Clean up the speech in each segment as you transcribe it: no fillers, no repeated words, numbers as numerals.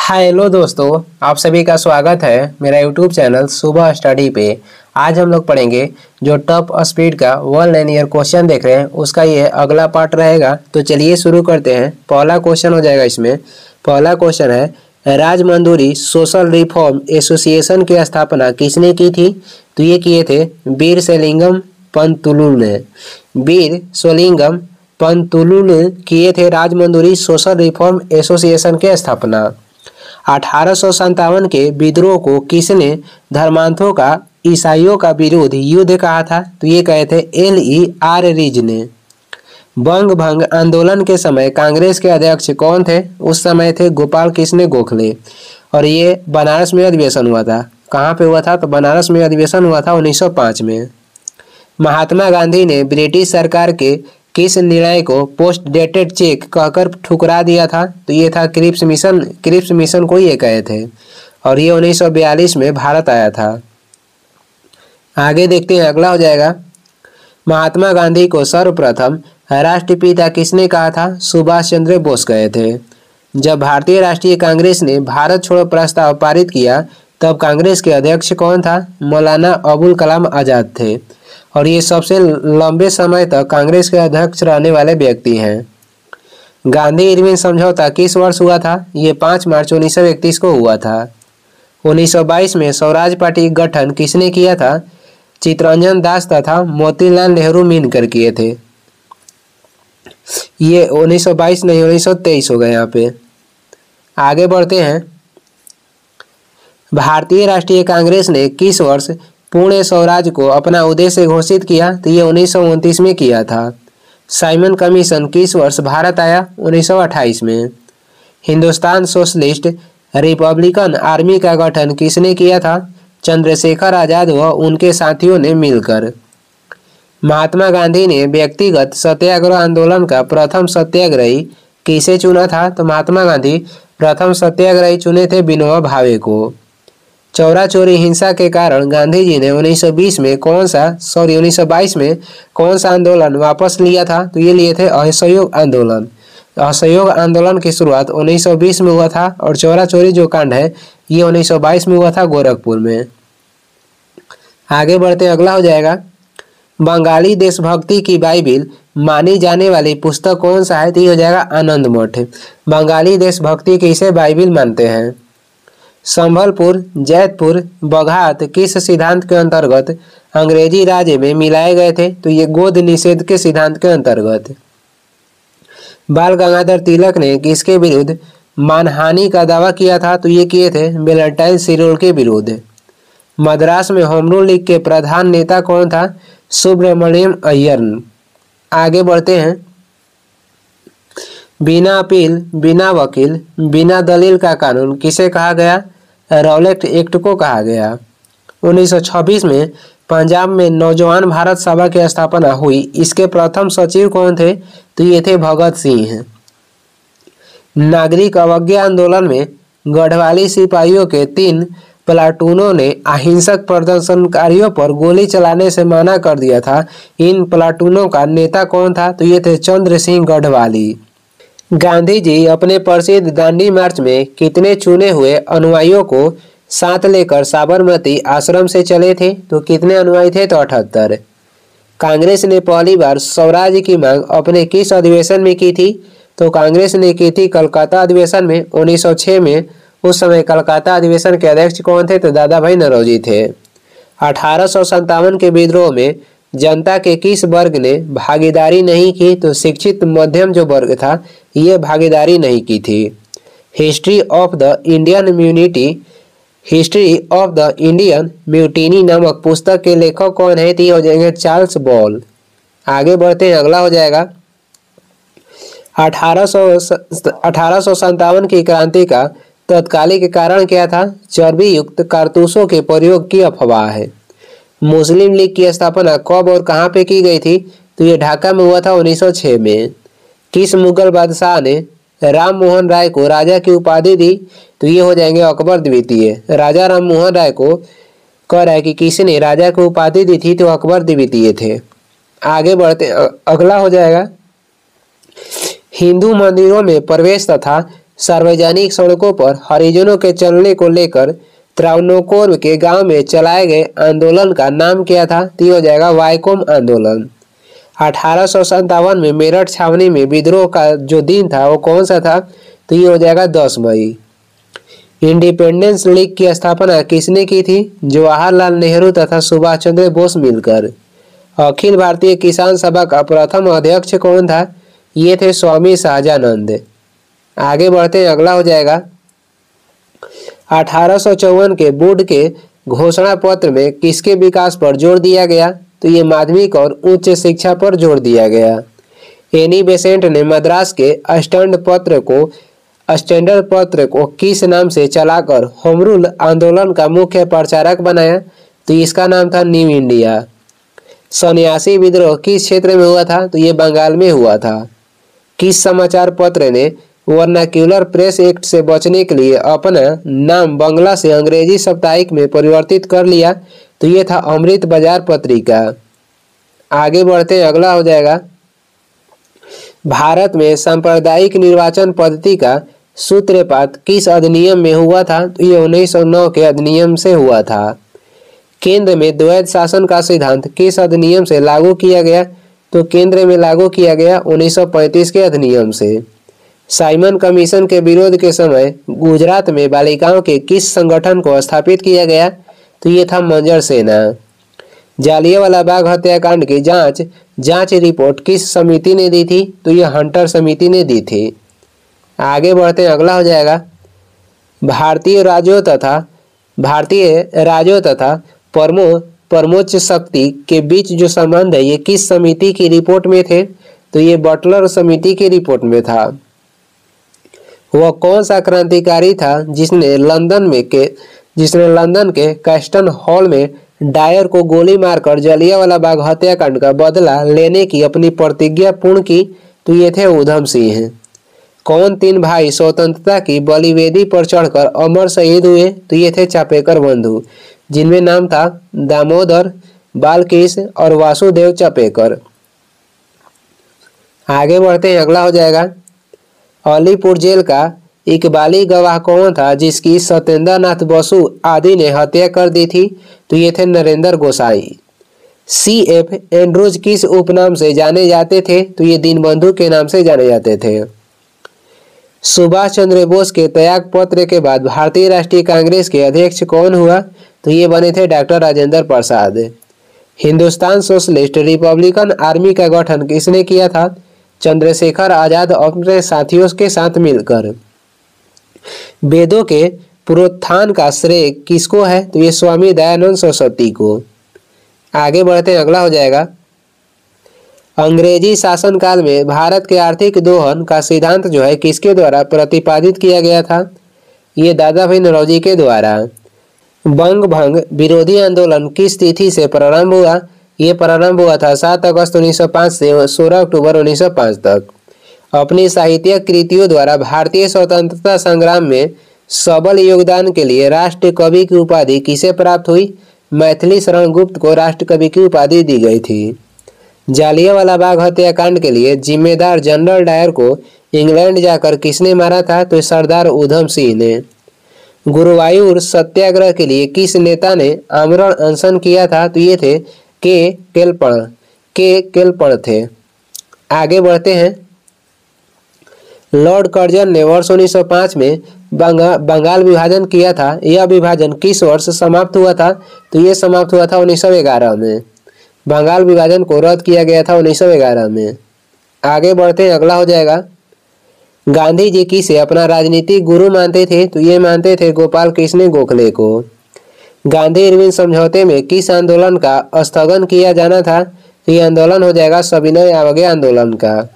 Hello दोस्तों, आप सभी का स्वागत है मेरा यूट्यूब चैनल सुबह स्टडी पे। आज हम लोग पढ़ेंगे जो टॉप स्पीड का 1 लाइनियर क्वेश्चन देख रहे हैं उसका ये अगला पार्ट रहेगा। तो चलिए शुरू करते हैं। पहला क्वेश्चन हो जाएगा इसमें। पहला क्वेश्चन है राजमंदुरी सोशल रिफॉर्म एसोसिएशन की स्थापना किसने की थी? तो ये किए थे वीर सोलिंगम पंतुलु ने। वीर सोलिंगम पंतुलु ने किए थे राजमंदुरी सोशल रिफॉर्म एसोसिएशन की स्थापना। 1857 के विद्रोह को किसने धर्मांधों का ईसाइयों का विरोध युद्ध कहा था? तो ये कहे थे L.E.R. रिज ने। बंग भंग आंदोलन के समय कांग्रेस के अध्यक्ष कौन थे? उस समय थे गोपाल कृष्ण गोखले। और ये बनारस में अधिवेशन हुआ था। कहाँ पे हुआ था? तो बनारस में अधिवेशन हुआ था 1905 में। महात्मा गांधी ने ब्रिटिश सरकार के किस निर्णय को पोस्ट डेटेड चेक कहकर ठुकरा दिया था? तो ये था क्रिप्स मिशन। क्रिप्स मिशन को ये कहे थे और ये 1942 में भारत आया था। आगे देखते हैं, अगला हो जाएगा। महात्मा गांधी को सर्वप्रथम राष्ट्रपिता किसने कहा था? सुभाष चंद्र बोस कहे थे। जब भारतीय राष्ट्रीय कांग्रेस ने भारत छोड़ो प्रस्ताव पारित किया तब कांग्रेस के अध्यक्ष कौन था? मौलाना अबुल कलाम आजाद थे और ये सबसे लंबे समय तक कांग्रेस के अध्यक्ष रहने वाले व्यक्ति हैं। गांधी इरविन समझौता किस वर्ष हुआ था? ये 5 मार्च 1931 को हुआ था। 1922 में स्वराज पार्टी गठन किसने किया था? चित्तरंजन दास तथा मोतीलाल नेहरू मिलकर किए थे। ये 1922 नहीं 1923 हो गए यहाँ पे। आगे बढ़ते हैं। भारतीय राष्ट्रीय कांग्रेस ने किस वर्ष पूर्ण स्वराज को अपना उद्देश्य घोषित किया? तो ये 1929 में किया था। साइमन कमीशन किस वर्ष भारत आया? 1928 में। हिंदुस्तान सोशलिस्ट रिपब्लिकन आर्मी का गठन किसने किया था? चंद्रशेखर आजाद व उनके साथियों ने मिलकर। महात्मा गांधी ने व्यक्तिगत सत्याग्रह आंदोलन का प्रथम सत्याग्रही किसे चुना था? तो महात्मा गांधी प्रथम सत्याग्रही चुने थे विनोबा भावे को। चौरा चोरी हिंसा के कारण गांधी जी ने 1922 में कौन सा आंदोलन वापस लिया था? तो ये लिए थे असहयोग आंदोलन। असहयोग आंदोलन की शुरुआत 1920 में हुआ था और चौरा चोरी जो कांड है ये 1922 में हुआ था गोरखपुर में। आगे बढ़ते अगला हो जाएगा। बंगाली देशभक्ति की बाइबिल मानी जाने वाली पुस्तक कौन सा है? तो ये हो जाएगा आनंद मठ। बंगाली देशभक्ति की इसे बाइबिल मानते हैं। संभलपुर, जैतपुर, बघात किस सिद्धांत के अंतर्गत अंग्रेजी राज्य में मिलाए गए थे? तो ये गोद निषेध के सिद्धांत के अंतर्गत। बाल गंगाधर तिलक ने किसके विरुद्ध मानहानि का दावा किया था? तो ये किए थे वेलेंटाइन सिरोल के विरुद्ध। मद्रास में होम रूल लीग के प्रधान नेता कौन था? सुब्रमण्यम अय्यर। आगे बढ़ते हैं। बिना अपील, बिना वकील, बिना दलील का कानून किसे कहा गया? रॉलेट एक्ट को कहा गया। 1926 में पंजाब में नौजवान भारत सभा की स्थापना हुई। इसके प्रथम सचिव कौन थे? तो ये थे भगत सिंह। नागरिक अवज्ञा आंदोलन में गढ़वाली सिपाहियों के 3 प्लाटूनों ने अहिंसक प्रदर्शनकारियों पर गोली चलाने से मना कर दिया था। इन प्लाटूनों का नेता कौन था? तो ये थे चंद्र सिंह गढ़वाली। गांधी जी अपने प्रसिद्ध दांडी मार्च में कितने चुने हुए अनुयायियों को साथ लेकर साबरमती आश्रम से चले थे? तो कितने अनुयायी थे? तो 78। कांग्रेस ने पहली बार स्वराज की मांग अपने किस अधिवेशन में की थी? तो कांग्रेस ने की थी कलकत्ता अधिवेशन में 1906 में। उस समय कलकत्ता अधिवेशन के अध्यक्ष कौन थे? तो दादा भाई नौरोजी थे। 1857 के विद्रोह में जनता के किस वर्ग ने भागीदारी नहीं की? तो शिक्षित मध्यम जो वर्ग था ये भागीदारी नहीं की थी। History of the Indian mutiny नामक पुस्तक के लेखक कौन है? तो ये हो जाएंगे चार्ल्स बॉल। आगे बढ़ते हैं, अगला हो जाएगा। 1857 की क्रांति का तत्कालिक कारण क्या था? चर्बी युक्त कारतूसों के प्रयोग की अफवाह है। मुस्लिम लीग की स्थापना कब और कहां पे की गई थी? तो ये ढाका में हुआ था 1906 में। किस मुगल बादशाह ने राम मोहन राय को राजा की उपाधि दी? तो ये हो जाएंगे अकबर द्वितीय। राजा राम मोहन राय को कह रहा है कि किसने राजा को उपाधि दी थी? तो अकबर द्वितीय थे। आगे बढ़ते अगला हो जाएगा। हिंदू मंदिरों में प्रवेश तथा सार्वजनिक सड़कों पर हरिजनों के चलने को लेकर त्रावणकोर के गांव में चलाए गए आंदोलन का नाम क्या था? तो ये हो जाएगा वाइकोम आंदोलन। 1857 में मेरठ छावनी में विद्रोह का जो दिन था वो कौन सा था? तो ये हो जाएगा 10 मई। इंडिपेंडेंस लीग की स्थापना किसने की थी? जवाहरलाल नेहरू तथा सुभाष चंद्र बोस मिलकर। अखिल भारतीय किसान सभा का प्रथम अध्यक्ष कौन था? ये थे स्वामी सहजानंद। आगे बढ़ते हैं, अगला हो जाएगा 1854 के वुड के घोषणा पत्र में किसके विकास पर जोर दिया गया? तो ये माध्यमिक और उच्च शिक्षा पर जोर दिया गया। एनी बेसेंट ने मद्रास के स्टैंडर्ड पत्र को किस नाम से चलाकर होम रूल आंदोलन का मुख्य प्रचारक बनाया? तो इसका नाम था न्यू इंडिया। सन्यासी विद्रोह किस क्षेत्र में हुआ था? तो ये बंगाल में हुआ था। किस समाचार पत्र ने वर्नाक्यूलर प्रेस एक्ट से बचने के लिए अपना नाम बंगला से अंग्रेजी साप्ताहिक में परिवर्तित कर लिया? तो ये था अमृत बाजार पत्रिका। आगे बढ़ते हैं, अगला हो जाएगा भारत में सांप्रदायिक निर्वाचन पद्धति का सूत्रपात किस अधिनियम में हुआ था? तो ये 1909 के अधिनियम से हुआ था। केंद्र में द्वैध शासन का सिद्धांत किस अधिनियम से लागू किया गया? तो केंद्र में लागू किया गया 1935 के अधिनियम से। साइमन कमीशन के विरोध के समय गुजरात में बालिकाओं के किस संगठन को स्थापित किया गया? तो ये था मंजर सेना। जालियांवाला बाग हत्याकांड की जांच रिपोर्ट किस समिति ने दी थी? तो ये हंटर समिति ने दी थी। आगे बढ़ते हैं, अगला हो जाएगा भारतीय राज्यों तथा परमोच्च शक्ति के बीच जो संबंध है ये किस समिति की रिपोर्ट में थे? तो ये बटलर समिति की रिपोर्ट में था। वह कौन सा क्रांतिकारी था जिसने लंदन के कैस्टन हॉल में डायर को गोली मारकर जलियांवाला बाग हत्याकांड का बदला लेने की अपनी प्रतिज्ञा पूर्ण की? तो ये थे उधम सिंह। कौन 3 भाई स्वतंत्रता की बलिवेदी पर चढ़कर अमर शहीद हुए? तो ये थे चापेकर बंधु, जिनमें नाम था दामोदर, बालकृष्ण और वासुदेव चापेकर। आगे बढ़ते हैं, अगला हो जाएगा अलीपुर जेल का इकबाली गवाह कौन था जिसकी सत्येंद्र नाथ बसु आदि ने हत्या कर दी थी? तो ये थे नरेंद्र गोसाई। CF एंड्रूज किस उपनाम से जाने जाते थे? तो ये दीनबंधु के नाम से जाने जाते थे। सुभाष चंद्र बोस के त्याग पत्र के बाद भारतीय राष्ट्रीय कांग्रेस के अध्यक्ष कौन हुआ? तो ये बने थे doctor Rajendra Prasad. Hindustan socialist Republican army का गठन किसने किया था? चंद्रशेखर आजाद अपने साथियों के साथ मिलकर। वेदों के पुनरुत्थान का श्रेय किसको है? तो ये स्वामी दयानंद सरस्वती को। आगे बढ़ते हैं, अगला हो जाएगा अंग्रेजी शासनकाल में भारत के आर्थिक दोहन का सिद्धांत जो है किसके द्वारा प्रतिपादित किया गया था? ये दादा भाई नौरोजी के द्वारा। बंग भंग विरोधी आंदोलन किस तिथि से प्रारंभ हुआ? ये प्रारंभ हुआ था 7 अगस्त 1905 से 16 अक्टूबर 1905 तक। अपनी साहित्यिक कृतियों द्वारा भारतीय स्वतंत्रता संग्राम में सबल योगदान के लिए राष्ट्र कवि की उपाधि किसे प्राप्त हुई? मैथिली शरण गुप्त को राष्ट्र कवि की उपाधि दी गई थी। जालियांवाला बाग हत्याकांड के लिए जिम्मेदार जनरल डायर को इंग्लैंड जाकर किसने मारा था? तो सरदार उधम सिंह ने। गुरुवायूर सत्याग्रह के लिए किस नेता ने आमरण अनशन किया था? तो ये थे के केलपण थे। आगे बढ़ते हैं, लॉर्ड कर्जन ने वर्ष 1905 में बंगाल विभाजन किया था। यह विभाजन किस वर्ष समाप्त हुआ था? तो ये समाप्त हुआ था 1911 में। बंगाल विभाजन को रद्द किया गया था 1911 में। आगे बढ़ते हैं, अगला हो जाएगा गांधी जी किसे अपना राजनीतिक गुरु मानते थे? तो ये मानते थे गोपाल कृष्ण गोखले को। गांधी इरविन समझौते में किस आंदोलन का स्थगन किया जाना था? तो ये आंदोलन हो जाएगा सविनय अवज्ञा आंदोलन का।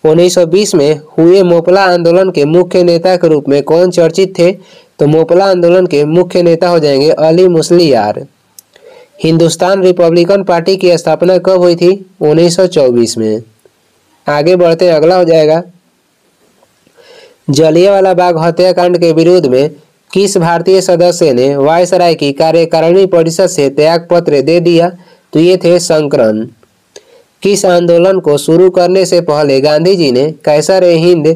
1920 में हुए मोपला आंदोलन के मुख्य नेता के रूप में कौन चर्चित थे? तो मोपला आंदोलन के मुख्य नेता हो जाएंगे अली मुस्लियार। हिंदुस्तान रिपब्लिकन पार्टी की स्थापना कब हुई थी? 1924 में। आगे बढ़ते हैं, अगला हो जाएगा जलियांवाला बाग हत्याकांड के विरोध में किस भारतीय सदस्य ने वायसराय की कार्यकारिणी परिषद से त्याग पत्र दे दिया? तो ये थे शंकरन। किस आंदोलन को शुरू करने से पहले गांधी जी ने कैसर-ए-हिंद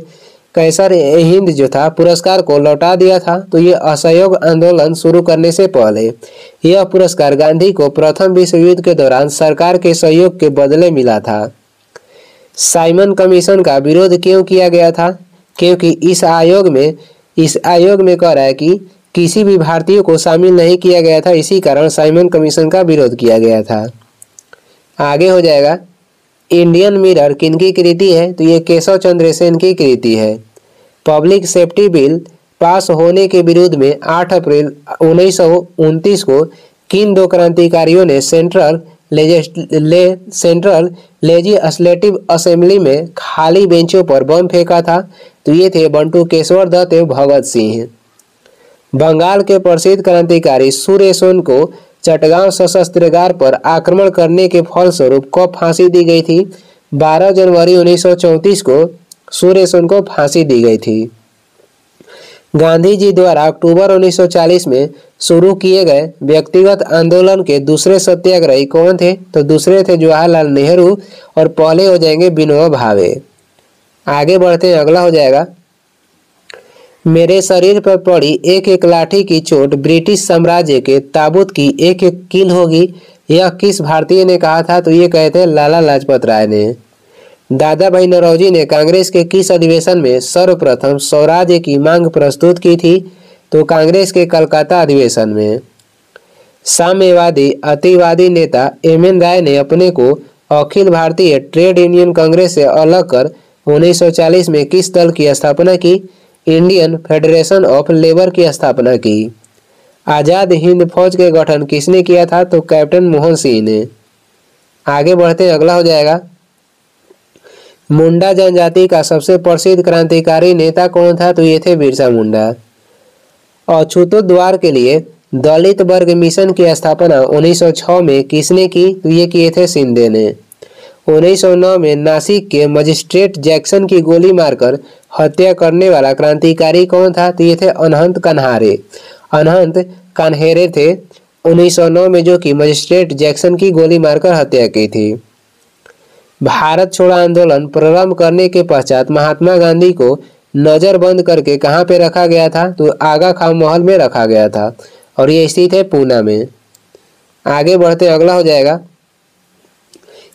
कैसर हिंद जो था पुरस्कार को लौटा दिया था। तो ये असहयोग आंदोलन शुरू करने से पहले यह पुरस्कार गांधी को प्रथम विश्व युद्ध के दौरान सरकार के सहयोग के बदले मिला था। साइमन कमीशन का विरोध क्यों किया गया था? क्योंकि इस आयोग में कह रहा है कि किसी भी भारतीय को शामिल नहीं किया गया था, इसी कारण साइमन कमीशन का विरोध किया गया था। आगे हो जाएगा इंडियन मिरर किनकी कृति है? तो ये केशव चंद्र सेन की कृति है। पब्लिक सेफ्टी बिल पास होने के विरोध में 8 अप्रैल 1929 को किन दो क्रांतिकारियों ने सेंट्रल लेजिस्लेटिव असेंबली में खाली बेंचों पर बम फेंका था? तो ये थे बंटू केशवर दत्त एवं भगत सिंह। बंगाल के प्रसिद्ध क्रांतिकारी सूर्यसेन को चटगांव सशस्त्रागार पर आक्रमण करने के फलस्वरूप कब फांसी दी गई थी? 12 जनवरी 1934 को सूर्यसेन को फांसी दी गई थी। गांधी जी द्वारा अक्टूबर 1940 में शुरू किए गए व्यक्तिगत आंदोलन के दूसरे सत्याग्रही कौन थे? तो दूसरे थे जवाहरलाल नेहरू और पहले हो जाएंगे विनोबा भावे। आगे बढ़ते हैं, अगला हो जाएगा मेरे शरीर पर पड़ी एक एक लाठी की चोट ब्रिटिश साम्राज्य के ताबूत की एक एक कील होगी, यह किस भारतीय ने कहा था? तो ये कहते हैं लाला लाजपत राय ने। दादा भाई नौरोजी ने कांग्रेस के किस अधिवेशन में सर्वप्रथम स्वराज्य की मांग प्रस्तुत की थी? तो कांग्रेस के कलकत्ता अधिवेशन में। साम्यवादी अतिवादी नेता एम.एन. राय ने अपने को अखिल भारतीय ट्रेड यूनियन कांग्रेस से अलग कर 1940 में किस दल की स्थापना की? इंडियन फेडरेशन ऑफ लेबर की स्थापना की। आजाद हिंद फौज के गठन किसने किया था? तो कैप्टन मोहन सिंह ने। आगे बढ़ते हैं, अगला हो जाएगा मुंडा जनजाति का सबसे प्रसिद्ध क्रांतिकारी नेता कौन था? तो ये थे बिरसा मुंडा। अछूतोद्धार के लिए दलित वर्ग मिशन की स्थापना 1906 में किसने की? तो ये किए थे शिंदे ने। 1909 में नासिक के मजिस्ट्रेट जैक्सन की गोली मारकर हत्या करने वाला क्रांतिकारी कौन था? तो ये थे अनंत कन्हेरे थे 1909 में, जो कि मजिस्ट्रेट जैक्सन की गोली मारकर हत्या की थी। भारत छोड़ो आंदोलन प्रारंभ करने के पश्चात महात्मा गांधी को नजरबंद करके कहाँ पे रखा गया था? तो आगा खान महल में रखा गया था और ये स्थित है पूना में। आगे बढ़ते अगला हो जाएगा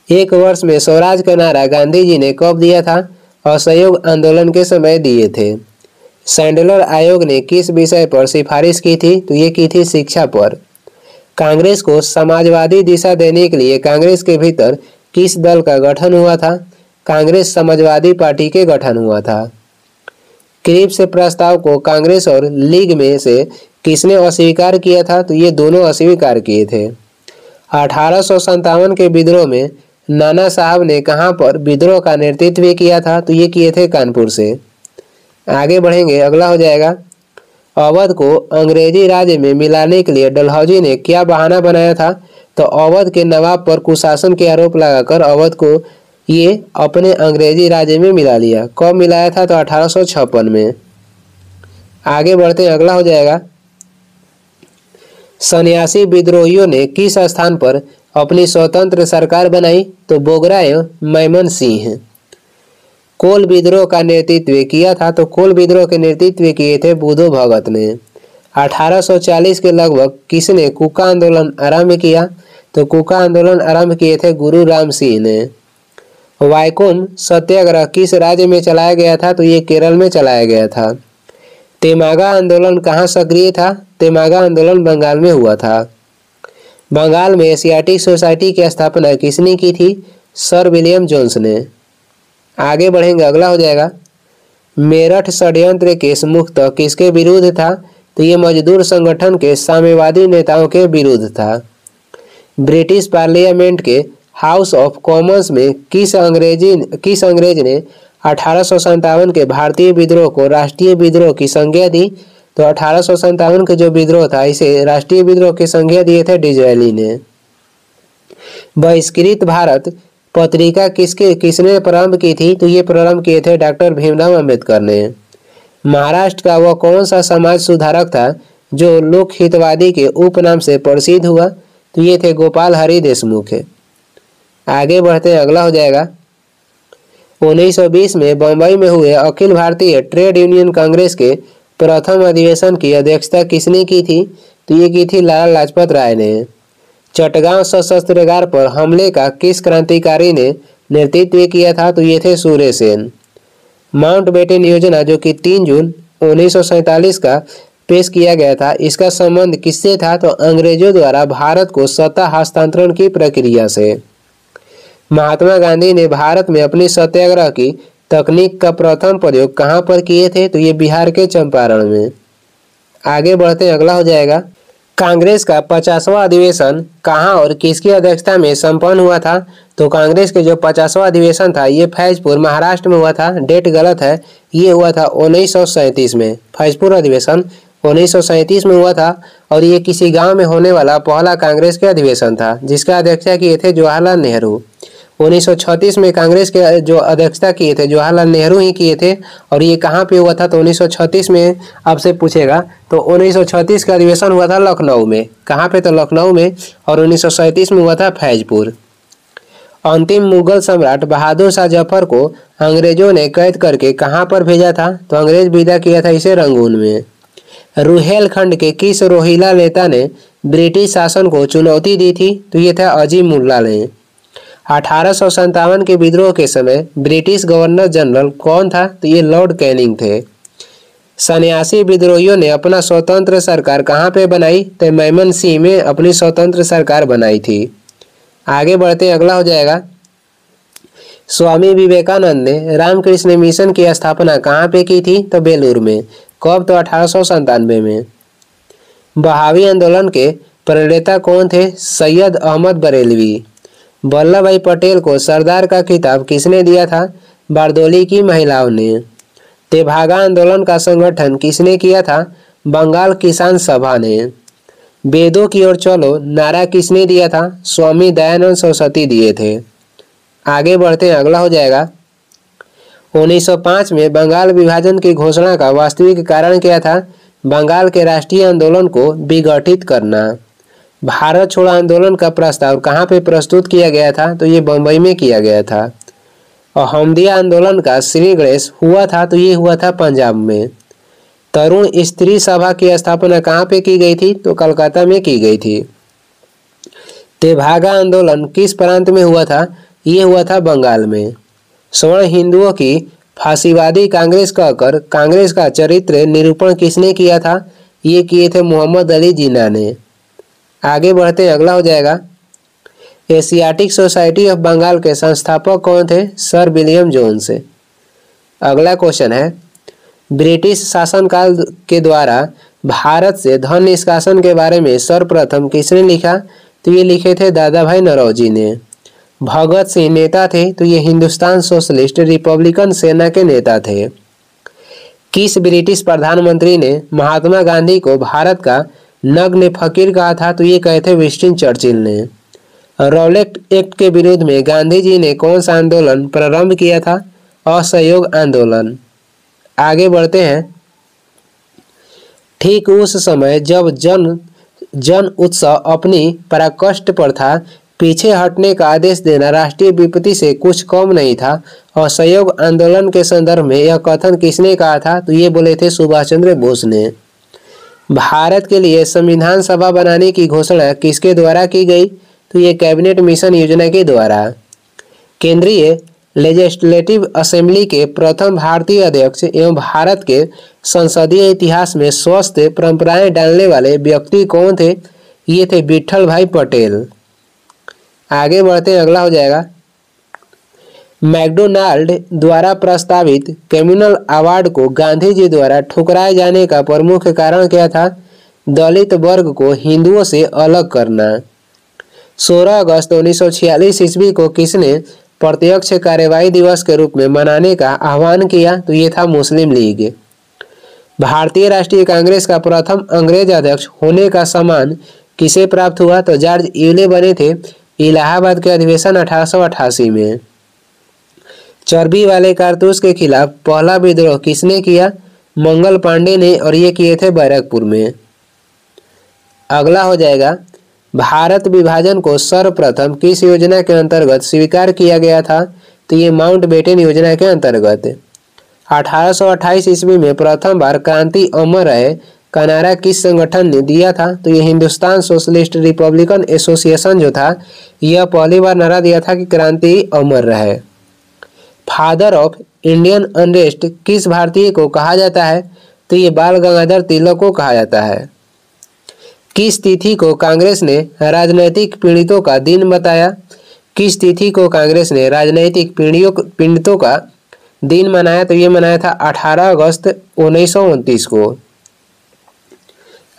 एक वर्ष में स्वराज का नारा गांधी जी ने कब दिया था? असहयोग आंदोलन के समय दिए थे। सैंडलर आयोग ने किस विषय पर सिफारिश की थी? तो ये की थी शिक्षा पर। कांग्रेस को समाजवादी दिशा देने के लिए कांग्रेस के भीतर किस दल का गठन हुआ था? कांग्रेस समाजवादी पार्टी के गठन हुआ था। क्रिप्स प्रस्ताव को कांग्रेस और लीग में से किसने अस्वीकार किया था? तो ये दोनों अस्वीकार किए थे। 1857 के विद्रोह में नाना साहब ने कहां पर विद्रोह का नेतृत्व किया था? तो ये किए थे कानपुर से। आगे बढ़ेंगे, अगला हो जाएगा अवध को अंग्रेजी राज्य में मिलाने के लिए डलहौजी ने क्या बहाना बनाया था? तो अवध के नवाब पर कुशासन के आरोप लगाकर अवध को ये अपने अंग्रेजी राज्य में मिला लिया। कब मिलाया था? तो 1856 में। आगे बढ़ते हैं, अगला हो जाएगा सन्यासी विद्रोहियों ने किस स्थान पर अपनी स्वतंत्र सरकार बनाई? तो बोगरा एवं मैमन सिंह। कोल विद्रोह का नेतृत्व किया था? तो कोल विद्रोह के नेतृत्व किए थे बुधो भगत ने। 1840 के लगभग किसने कुका आंदोलन आरंभ किया? तो कुका आंदोलन आरंभ किए थे गुरु राम सिंह ने। वाइकोम सत्याग्रह किस राज्य में चलाया गया था? तो ये केरल में चलाया गया था। तेमागा आंदोलन कहाँ सक्रिय था? तेमागा आंदोलन बंगाल में हुआ था। बंगाल में एशियाटिक सोसाइटी की स्थापना किसने की थी? सर विलियम जोन्स ने। आगे बढ़ेंगे, अगला हो जाएगा मेरठ षड्यंत्र केस मुख्यतः किसके विरुद्ध था? तो ये मजदूर संगठन के साम्यवादी नेताओं के विरुद्ध था। ब्रिटिश पार्लियामेंट के हाउस ऑफ कॉमन्स में किस अंग्रेज ने 1857 के भारतीय विद्रोह को राष्ट्रीय विद्रोह की संज्ञा दी? तो 1857 के जो विद्रोह था इसे राष्ट्रीय विद्रोह की संज्ञा दिए थे डिज़रायली ने। बहिष्कृत भारत पत्रिका किसने प्रारंभ की थी? तो ये प्रारंभ किए थे डॉक्टर भीमराव अंबेडकर ने। महाराष्ट्र का वह कौन सा समाज सुधारक था जो लोक हितवादी के उपनाम से प्रसिद्ध हुआ? तो ये थे गोपाल हरि देशमुख। आगे बढ़ते हैं, अगला हो जाएगा 1920 में बम्बई में हुए अखिल भारतीय ट्रेड यूनियन कांग्रेस के प्रथम अधिवेशन की अध्यक्षता किसने की थी? तो ये की थी लाला लाजपत राय ने। चटगांव सशस्त्रागार पर हमले का किस क्रांतिकारी ने नेतृत्व किया था? तो ये थे सूर्य सेन। माउंटबेटन योजना जो कि 3 जून 1947 का पेश किया गया था, इसका संबंध किससे था? तो अंग्रेजों द्वारा भारत को सत्ता हस्तांतरण की प्रक्रिया से। महात्मा गांधी ने भारत में अपनी सत्याग्रह की तकनीक का प्रथम प्रयोग कहाँ पर किए थे? तो ये बिहार के चंपारण में। आगे बढ़ते हैं, अगला हो जाएगा, कांग्रेस का 50वां अधिवेशन कहाँ और किसकी अध्यक्षता में संपन्न हुआ था? तो कांग्रेस के जो 50वां अधिवेशन था ये फैजपुर महाराष्ट्र में हुआ था। डेट गलत है, ये हुआ था 1937 में। फैजपुर अधिवेशन 1937 में हुआ था और ये किसी गांव में होने वाला पहला कांग्रेस के अधिवेशन था, जिसका अध्यक्षता किए थे जवाहरलाल नेहरू। 1936 में कांग्रेस के जो अध्यक्षता किए थे जवाहरलाल नेहरू ही किए थे। और ये कहाँ पे हुआ था? तो 1936 में आपसे पूछेगा तो 1936 का अधिवेशन हुआ था लखनऊ में। कहाँ पे? तो लखनऊ में। और 1937 में हुआ था फैजपुर। अंतिम मुगल सम्राट बहादुर शाह जफर को अंग्रेजों ने कैद करके कहाँ पर भेजा था? तो अंग्रेज विदा किया था इसे रंगून में। रुहेलखंड के किस रोहिला नेता ने ब्रिटिश शासन को चुनौती दी थी? तो ये था अजीमुल्ला ने। 1857 के विद्रोह के समय ब्रिटिश गवर्नर जनरल कौन था? तो ये लॉर्ड कैनिंग थे। सन्यासी विद्रोहियों ने अपना स्वतंत्र सरकार कहाँ पे बनाई? तो मेमनसिंह में अपनी स्वतंत्र सरकार बनाई थी। आगे बढ़ते हैं, अगला हो जाएगा, स्वामी विवेकानंद ने रामकृष्ण मिशन की स्थापना कहाँ पे की थी? तो बेलूर में। कब? तो 1897 में। बहावी आंदोलन के प्रणेता कौन थे? सैयद अहमद बरेलवी। वल्लभ भाई पटेल को सरदार का खिताब किसने दिया था? बारदोली की महिलाओं ने। तेभागा आंदोलन का संगठन किसने किया था? बंगाल किसान सभा ने। वेदों की ओर चलो नारा किसने दिया था? स्वामी दयानंद सरस्वती दिए थे। आगे बढ़ते हैं, अगला हो जाएगा, 1905 में बंगाल विभाजन की घोषणा का वास्तविक कारण क्या था? बंगाल के राष्ट्रीय आंदोलन को विघटित करना। भारत छोड़ो आंदोलन का प्रस्ताव कहाँ पे प्रस्तुत किया गया था? तो ये बम्बई में किया गया था। अहमदिया आंदोलन का श्री गणेश हुआ था? तो ये हुआ था पंजाब में। तरुण स्त्री सभा की स्थापना कहाँ पे की गई थी? तो कलकत्ता में की गई थी। तेभागा आंदोलन किस प्रांत में हुआ था? ये हुआ था बंगाल में। स्वर्ण हिंदुओं की फांसीवादी कांग्रेस कहकर कांग्रेस का चरित्र निरूपण किसने किया था? ये किए थे मोहम्मद अली जिन्ना ने। आगे बढ़ते हैं, अगला हो जाएगा, एशियाटिक सोसाइटी ऑफ बंगाल के संस्थापक कौन थे? Sir William Jones. अगला क्वेश्चन है, ब्रिटिश शासनकाल के द्वारा भारत से धन निष्कासन के बारे में सर्वप्रथम किसने लिखा? तो ये लिखे थे दादा भाई नौरोजी ने। भगत सिंह नेता थे? तो ये हिंदुस्तान सोशलिस्ट रिपब्लिकन सेना के नेता थे। किस ब्रिटिश प्रधानमंत्री ने महात्मा गांधी को भारत का नग्न फकीर कहा था? तो ये कहे थे विंस्टन चर्चिल ने। रॉलेट एक्ट के विरोध में गांधी जी ने कौन सा आंदोलन प्रारंभ किया था? असहयोग आंदोलन। आगे बढ़ते हैं, ठीक उस समय जब जन उत्सव अपनी पराकाष्ठ पर था, पीछे हटने का आदेश देना राष्ट्रीय विपत्ति से कुछ कम नहीं था। असहयोग आंदोलन के संदर्भ में यह कथन किसने कहा था? तो ये बोले थे सुभाष चंद्र बोस ने। भारत के लिए संविधान सभा बनाने की घोषणा किसके द्वारा की गई? तो ये कैबिनेट मिशन योजना के द्वारा। केंद्रीय लेजिस्लेटिव असेंबली के प्रथम भारतीय अध्यक्ष एवं भारत के संसदीय इतिहास में स्वस्थ परंपराएं डालने वाले व्यक्ति कौन थे? ये थे विठल भाई पटेल। आगे बढ़ते हैं, अगला हो जाएगा, मैकडोनाल्ड द्वारा प्रस्तावित कम्युनल अवार्ड को गांधी जी द्वारा ठुकराए जाने का प्रमुख कारण क्या था? दलित वर्ग को हिंदुओं से अलग करना। 16 अगस्त 1946 ईस्वी को किसने प्रत्यक्ष कार्यवाही दिवस के रूप में मनाने का आह्वान किया? तो ये था मुस्लिम लीग। भारतीय राष्ट्रीय कांग्रेस का प्रथम अंग्रेज अध्यक्ष होने का सम्मान किसे प्राप्त हुआ? तो जॉर्ज यूले बने थे इलाहाबाद के अधिवेशन 1888 में। चर्बी वाले कारतूस के खिलाफ पहला विद्रोह किसने किया? मंगल पांडे ने, और ये किए थे बैरकपुर में। अगला हो जाएगा, भारत विभाजन को सर्वप्रथम किस योजना के अंतर्गत स्वीकार किया गया था? तो ये माउंटबेटन योजना के अंतर्गत। 1828 ईस्वी में प्रथम बार क्रांति अमर रहे का नारा किस संगठन ने दिया था? तो ये हिंदुस्तान सोशलिस्ट रिपब्लिकन एसोसिएशन जो था, यह पहली बार नारा दिया था कि क्रांति अमर रहे। फादर ऑफ इंडियन अनरेस्ट किस भारतीय को कहा जाता है? तो ये बाल गंगाधर तिलक को कहा जाता है। किस तिथि को कांग्रेस ने राजनैतिक पीड़ितों का दिन बताया? किस तिथि को कांग्रेस ने राजनैतिक पीड़ितों का दिन मनाया? तो ये मनाया था 18 अगस्त 1929 को।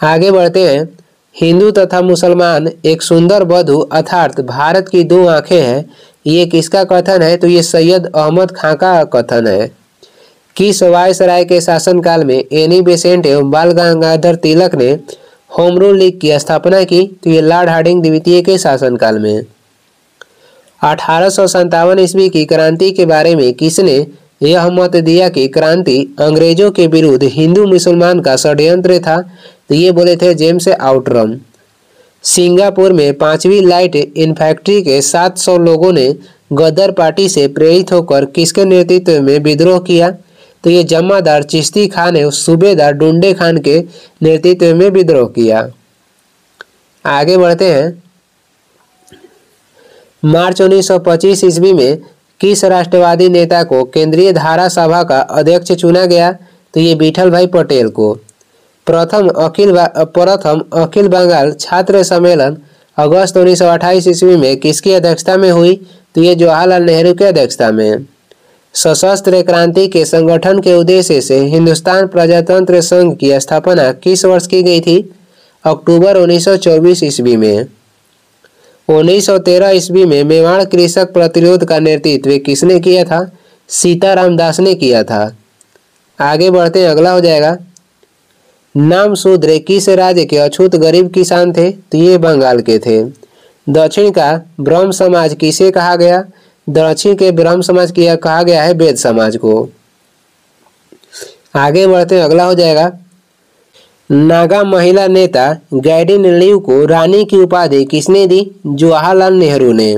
आगे बढ़ते हैं। हिंदू तथा मुसलमान एक सुंदर वधू अर्थात भारत की दो आंखें हैं, ये किसका कथन है? तो ये सैयद अहमद खां का कथन है। किस वायसराय के शासनकाल में एनी बेसेंट एवं बाल गंगाधर तिलक ने होम रूल लीग की स्थापना की? तो ये लॉर्ड हार्डिंग द्वितीय के शासनकाल में। 1857 ईस्वी की क्रांति के बारे में किसने यह मत दिया कि क्रांति अंग्रेजों के विरुद्ध हिंदू मुसलमान का षड्यंत्र था? तो ये बोले थे जेम्स आउटरम। सिंगापुर में 5वीं लाइट इन्फैक्ट्री के 700 लोगों ने गदर पार्टी से प्रेरित होकर किसके नेतृत्व में विद्रोह किया? तो ये जमादार चिश्ती खान ने सूबेदार डुंडे खान के नेतृत्व में विद्रोह किया। आगे बढ़ते हैं। मार्च 1925 ईस्वी में किस राष्ट्रवादी नेता को केंद्रीय धारा सभा का अध्यक्ष चुना गया? तो ये विठल भाई पटेल को। प्रथम अखिल बंगाल छात्र सम्मेलन अगस्त 1928 ईस्वी में किसकी अध्यक्षता में हुई? तो ये जवाहरलाल नेहरू की अध्यक्षता में। सशस्त्र क्रांति के संगठन के उद्देश्य से हिंदुस्तान प्रजातंत्र संघ की स्थापना किस वर्ष की गई थी? अक्टूबर 1924 ईस्वी में। 1913 ईस्वी में मेवाड़ कृषक प्रतिरोध का नेतृत्व किसने किया था? सीताराम दास ने किया था। आगे बढ़ते हैं। अगला हो जाएगा। नाम शूद्र किस राज्य के अछूत गरीब किसान थे? तो ये बंगाल के थे। दक्षिण का ब्रह्म समाज किसे कहा गया? दक्षिण के ब्रह्म समाज किया कहा गया है वेद समाज को। आगे बढ़ते हैं। अगला हो जाएगा। नागा महिला नेता गैडिन लीव को रानी की उपाधि किसने दी? जवाहरलाल नेहरू ने।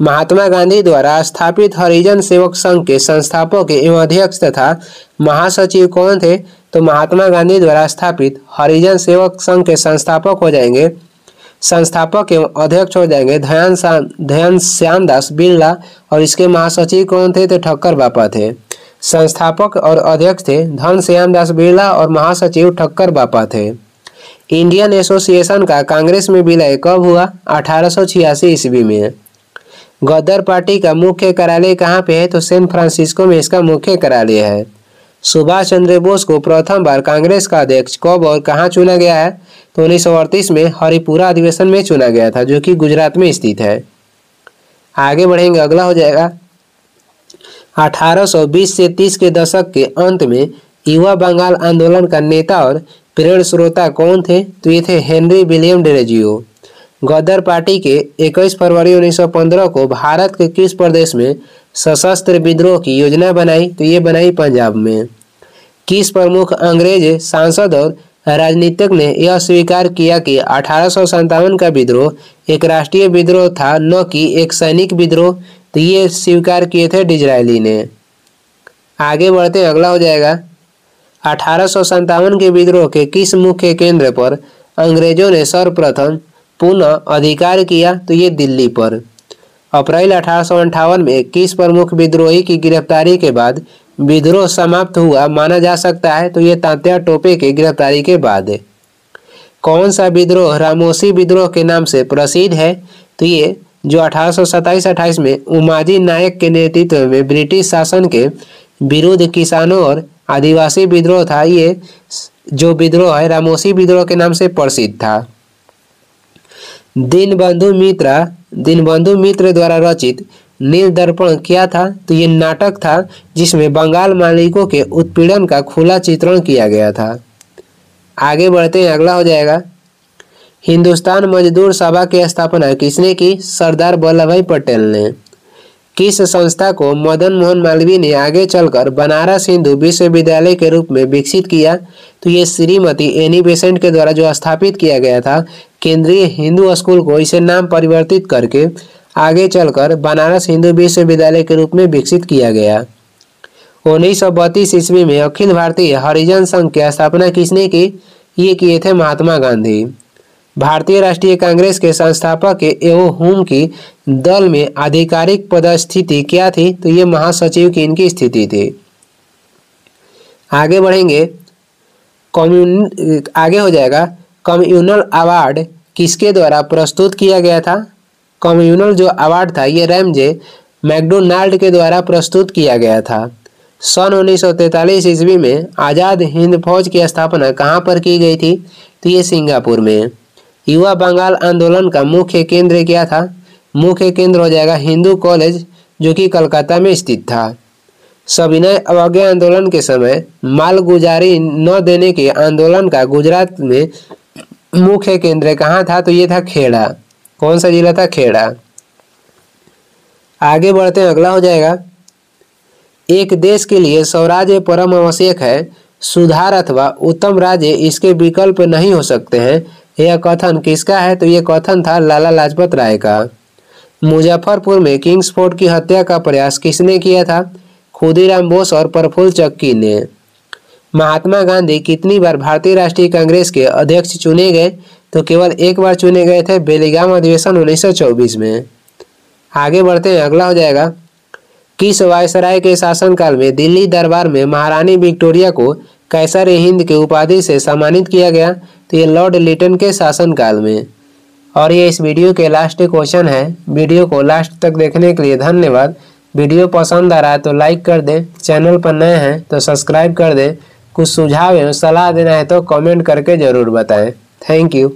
महात्मा गांधी द्वारा स्थापित हरिजन सेवक संघ के संस्थापक एवं अध्यक्ष तथा महासचिव कौन थे? तो महात्मा गांधी द्वारा स्थापित हरिजन सेवक संघ के संस्थापक एवं अध्यक्ष हो जाएंगे ध्यान श्यामदास बिरला, और इसके महासचिव कौन थे? तो ठक्कर बापा थे। संस्थापक और अध्यक्ष थे धन श्यामदास बिरला और महासचिव ठक्कर बापा थे। इंडियन एसोसिएशन का कांग्रेस में विलय कब हुआ? 1886 ईस्वी में। गदर पार्टी का मुख्य कार्यालय कहाँ पे है? तो सैन फ्रांसिस्को में इसका मुख्य कार्यालय है। सुभाष चंद्र बोस को प्रथम बार कांग्रेस का अध्यक्ष कब और कहाँ चुना गया है? तो 1938 में हरिपुरा अधिवेशन में चुना गया था, जो कि गुजरात में स्थित है। आगे बढ़ेंगे। अगला हो जाएगा। 1820 से 30 के दशक के अंत में युवा बंगाल आंदोलन का नेता और प्रेरणा स्रोता कौन थे? तो ये थे हेनरी विलियम डेरोजियो। गदर पार्टी के 21 फरवरी 1915 को भारत के किस प्रदेश में सशस्त्र विद्रोह की योजना बनाई? तो ये बनाई पंजाब में। किस प्रमुख अंग्रेज सांसद और राजनीतिज्ञ ने यह स्वीकार किया कि 1857 का विद्रोह एक राष्ट्रीय विद्रोह था, न कि एक सैनिक विद्रोह? तो ये स्वीकार किए थे डिज़रायली ने। आगे बढ़ते हैं। अगला हो जाएगा। 1857 के विद्रोह के किस मुख्य केंद्र पर अंग्रेजों ने सर्वप्रथम पुनः अधिकार किया? तो ये दिल्ली पर। अप्रैल 1858 में किस प्रमुख विद्रोही की गिरफ्तारी के बाद विद्रोह समाप्त हुआ माना जा सकता है? तो ये तात्या टोपे की गिरफ्तारी के बाद। कौन सा विद्रोह रामोसी विद्रोह के नाम से प्रसिद्ध है? तो ये जो 1827-28 में उमाजी नायक के नेतृत्व में ब्रिटिश शासन के विरुद्ध किसानों और आदिवासी विद्रोह था, ये जो विद्रोह है रामोसी विद्रोह के नाम से प्रसिद्ध था। दीनबंधु मित्र द्वारा रचित नील दर्पण क्या था? तो ये नाटक था जिसमें बंगाल मालिकों के उत्पीड़न का खुला चित्रण किया गया था। आगे बढ़ते हैं। अगला हो जाएगा। हिंदुस्तान मजदूर सभा की स्थापना किसने की? सरदार वल्लभ भाई पटेल ने। किस संस्था को मदन मोहन मालवीय ने आगे चलकर बनारस हिंदू विश्वविद्यालय के रूप में विकसित किया? तो ये श्रीमती एनी बेसेंट के द्वारा जो स्थापित किया गया था। केंद्रीय हिंदू स्कूल को इसे नाम परिवर्तित करके आगे चलकर बनारस हिंदू विश्वविद्यालय के रूप में विकसित किया गया। 1932 ईस्वी में अखिल भारतीय हरिजन संघ की स्थापना किसने की? ये किए थे महात्मा गांधी। भारतीय राष्ट्रीय कांग्रेस के संस्थापक एवं हुम की दल में आधिकारिक पदस्थिति क्या थी? तो ये महासचिव की इनकी स्थिति थी। आगे बढ़ेंगे, आगे हो जाएगा कम्युनल अवार्ड किसके द्वारा प्रस्तुत किया गया था? कम्युनल जो अवार्ड था ये रैमजे मैकडोनाल्ड के द्वारा प्रस्तुत किया गया था। सन 1943 ईस्वी में आज़ाद हिंद फौज की स्थापना कहाँ पर की गई थी? तो ये सिंगापुर में। युवा बंगाल आंदोलन का मुख्य केंद्र क्या था? मुख्य केंद्र हो जाएगा हिंदू कॉलेज जो कि कलकत्ता में स्थित था। सविनय अवज्ञा आंदोलन के समय मालगुजारी न देने के आंदोलन का गुजरात में मुख्य केंद्र कहाँ था? तो ये था खेड़ा। कौन सा जिला था? खेड़ा। आगे बढ़ते हैं, अगला हो जाएगा एक देश के लिए स्वराज्य परम आवश्यक है, सुधार अथवा उत्तम राज्य इसके विकल्प नहीं हो सकते हैं। यह कथन किसका है? तो यह कथन था लाला लाजपत राय का। मुजफ्फरपुर में किंग्स फोर्ट की हत्या का प्रयास किसने किया था? खुदीराम बोस और प्रफुल्ल चक्की ने। महात्मा गांधी कितनी बार भारतीय राष्ट्रीय कांग्रेस के अध्यक्ष चुने गए? तो केवल एक बार चुने गए थे, बेलीगाम अधिवेशन 1924 में। आगे बढ़ते हैं, अगला हो जाएगा किस वायसराय के शासनकाल में दिल्ली दरबार में महारानी विक्टोरिया को कैसर हिंद के उपाधि से सम्मानित किया गया? तो ये लॉर्ड लिटन के शासनकाल में। और ये इस वीडियो के लास्ट क्वेश्चन है। वीडियो को लास्ट तक देखने के लिए धन्यवाद। वीडियो पसंद आ रहा है तो लाइक कर दें, चैनल पर नए हैं तो सब्सक्राइब कर दें। कुछ सुझाव एवं सलाह देना है तो कमेंट करके ज़रूर बताएं। Thank you.